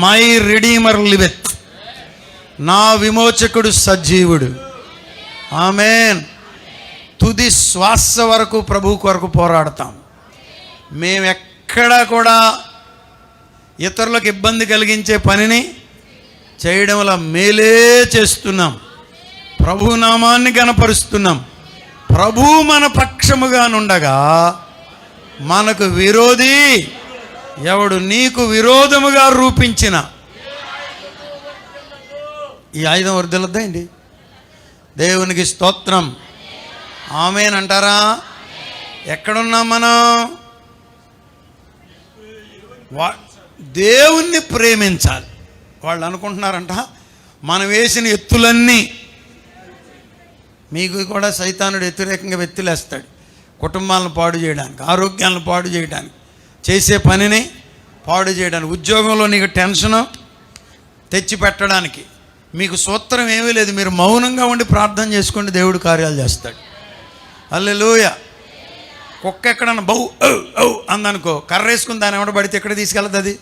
My redeemer liveth, నా విమోచకుడు సజీవుడు. ఆమేన్. తుది శ్వాస వరకు ప్రభు కొరకు పోరాడతాం. మేము ఎక్కడా కూడా ఇతరులకు ఇబ్బంది కలిగించే పనిని చేయడం వల్ల మేలే చేస్తున్నాం. ప్రభు నామాన్ని గణపరుస్తున్నాం. ప్రభు మన పక్షముగా నుండగా మనకు విరోధి ఎవడు? నీకు విరోధముగా రూపించిన ఈ ఆయుధం వర్ధిల్లొద్దా అండి? దేవునికి స్తోత్రం. ఆమేన్ అంటారా? ఎక్కడున్నాం మనం? దేవుణ్ణి ప్రేమించాలి. వాళ్ళు అనుకుంటున్నారంట మనం వేసిన ఎత్తులన్నీ, మీకు కూడా సైతానుడు వ్యతిరేకంగా ఎత్తులేస్తాడు. కుటుంబాలను పాడు చేయడానికి, ఆరోగ్యాలను పాడు చేయడానికి, చేసే పనిని పాడు చేయడానికి, ఉద్యోగంలో నీకు టెన్షను తెచ్చి పెట్టడానికి. మీకు సూత్రం ఏమీ లేదు. మీరు మౌనంగా ఉండి ప్రార్థన చేసుకోండి, దేవుడు కార్యాలు చేస్తాడు. హల్లెలూయా. కుక్క ఎక్కడన్నా బౌ ఔ అందనుకో, కర్ర వేసుకుని దాన్ని ఎవడ పడితే ఎక్కడ తీసుకెళ్ళదు అది.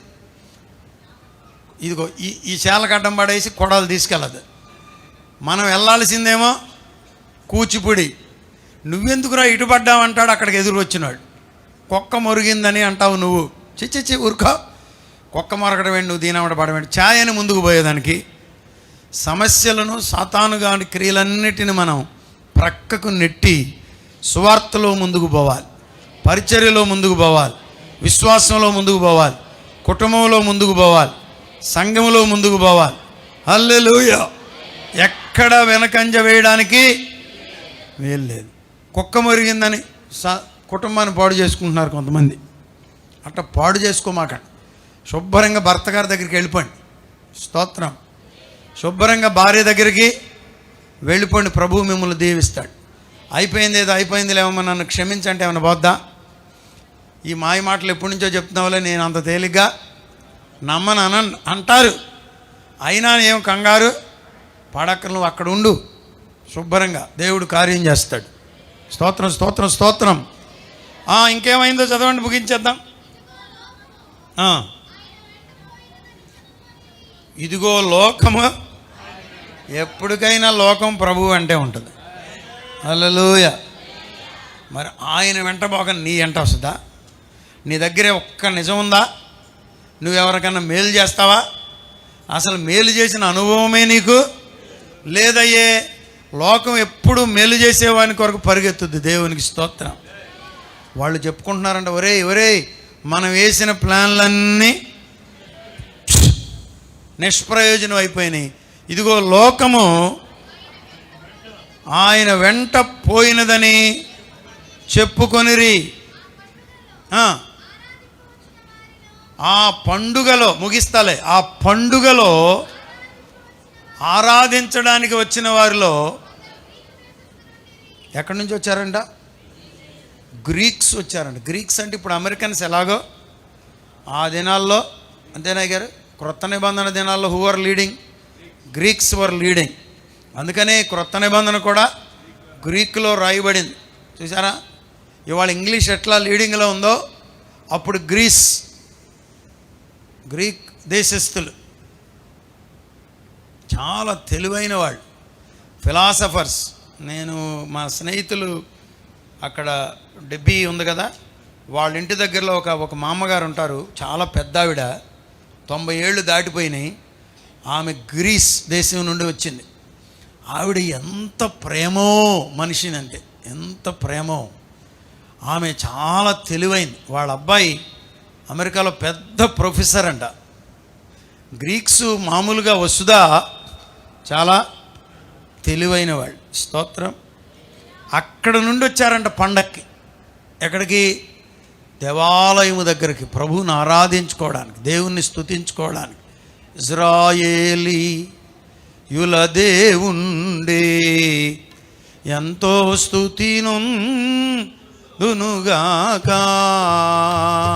ఇదిగో ఈ శాలకు అడ్డం పడేసి కొడాలు తీసుకెళ్ళదు. మనం వెళ్ళాల్సిందేమో కూచిపూడి. నువ్వెందుకురా ఇటు పడ్డావంటాడు అక్కడికి ఎదురు వచ్చినాడు. కుక్క మొరిగిందని అంటావు నువ్వు. చిచ్చి ఊరుకో. కుక్క మొరగడం ఏంటి, నువ్వు దీనవడ పడవేంటి? ఛాయ్ అని ముందుకు పోయేదానికి సమస్యలను, సాతానుగాని క్రియలన్నిటిని మనం ప్రక్కకు నెట్టి సువార్తలో ముందుకు పోవాలి, పరిచర్యలో ముందుకు పోవాలి, విశ్వాసంలో ముందుకు పోవాలి, కుటుంబంలో ముందుకు పోవాలి, సంఘంలో ముందుకు పోవాలి. హల్లెలూయా. ఎక్కడ వెనకంజ వేయడానికి వీలు లేదు. కుక్క మొరిగిందని కుటుంబాన్ని పాడు చేసుకుంటున్నారు కొంతమంది. అట్లా పాడు చేసుకోమాకండి. శుభ్రంగా భర్త గారి దగ్గరికి వెళ్ళిపోండి. స్తోత్రం. శుభ్రంగా భార్య దగ్గరికి వెళ్ళిపోండి. ప్రభువు మిమ్మల్ని దీవిస్తాడు. అయిపోయింది ఏదో అయిపోయింది లేవమ్మా, నన్ను క్షమించంటే ఏమైనా పోద్దా? ఈ మాయ మాటలు ఎప్పటి నుంచో చెప్తున్నావులే, నేను అంత తేలిగ్గా నమ్మను అంటారు. అయినా ఏం కంగారు పడక్కర్, నువ్వు అక్కడ ఉండు. శుభ్రంగా దేవుడు కార్యం చేస్తాడు. స్తోత్రం స్తోత్రం స్తోత్రం. ఇంకేమైందో చదవండి, ముగించేద్దాం. ఇదిగో లోకము, ఎప్పటికైనా లోకం ప్రభువు అంటే ఉంటుంది. హల్లెలూయా. మరి ఆయన వెంట పోక నీ వెంట వస్తుందా? నీ దగ్గరే ఒక్క నిజం ఉందా? నువ్వెవరికన్నా మేలు చేస్తావా? అసలు మేలు చేసిన అనుభవమే నీకు లేదయ్యే. లోకం ఎప్పుడు మేలు చేసేవాని కొరకు పరిగెత్తుద్ది. దేవునికి స్తోత్రం. వాళ్ళు చెప్పుకుంటున్నారంట, ఒరే మనం వేసిన ప్లాన్లన్నీ నిష్ప్రయోజనం అయిపోయినాయి. ఇదిగో లోకము ఆయన వెంట పోయినదని చెప్పుకొనిరి. ఆ పండుగలో ముగిస్తాలే, ఆ పండుగలో ఆరాధించడానికి వచ్చిన వారిలో ఎక్కడి నుంచి వచ్చారంట? గ్రీక్స్ వచ్చారంట. గ్రీక్స్ అంటే ఇప్పుడు అమెరికన్స్ ఎలాగో ఆ దినాల్లో, అంతేనా గారు? క్రొత్త నిబంధన దినాల్లో who are leading? Greeks were leading. అందుకనే క్రొత్త నిబంధన కూడా గ్రీకులో రాయబడింది. చూసారా? ఇవాళ ఇంగ్లీష్ ఎట్లా లీడింగ్లో ఉందో అప్పుడు గ్రీక్ దేశస్థులు చాలా తెలివైన వాళ్ళు, ఫిలాసఫర్స్. నేను మా స్నేహితులు అక్కడ డెబ్బీ ఉంది కదా, వాళ్ళ ఇంటి దగ్గరలో ఒక మామగారు ఉంటారు, చాలా పెద్ద ఆవిడ, 90 ఏళ్ళు దాటిపోయినాయి. ఆమె గ్రీస్ దేశం నుండి వచ్చింది. ఆవిడ ఎంత ప్రేమో మనిషిని, అంటే ఎంత ప్రేమో. ఆమె చాలా తెలివైంది. వాళ్ళ అబ్బాయి అమెరికాలో పెద్ద ప్రొఫెసర్ అంట. గ్రీక్స్ మామూలుగా వసుదా చాలా తెలివైన వాళ్ళు. స్తోత్రం. అక్కడ నుండి వచ్చారంట పండక్కి. ఎక్కడికి? దేవాలయము దగ్గరికి, ప్రభువుని ఆరాధించుకోవడానికి, దేవుణ్ణి స్తుతించుకోవడానికి. ఇజ్రాయేలీ యుల దేవుండే ఎంతో స్తుతినుందునుగాక.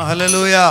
హల్లెలూయా.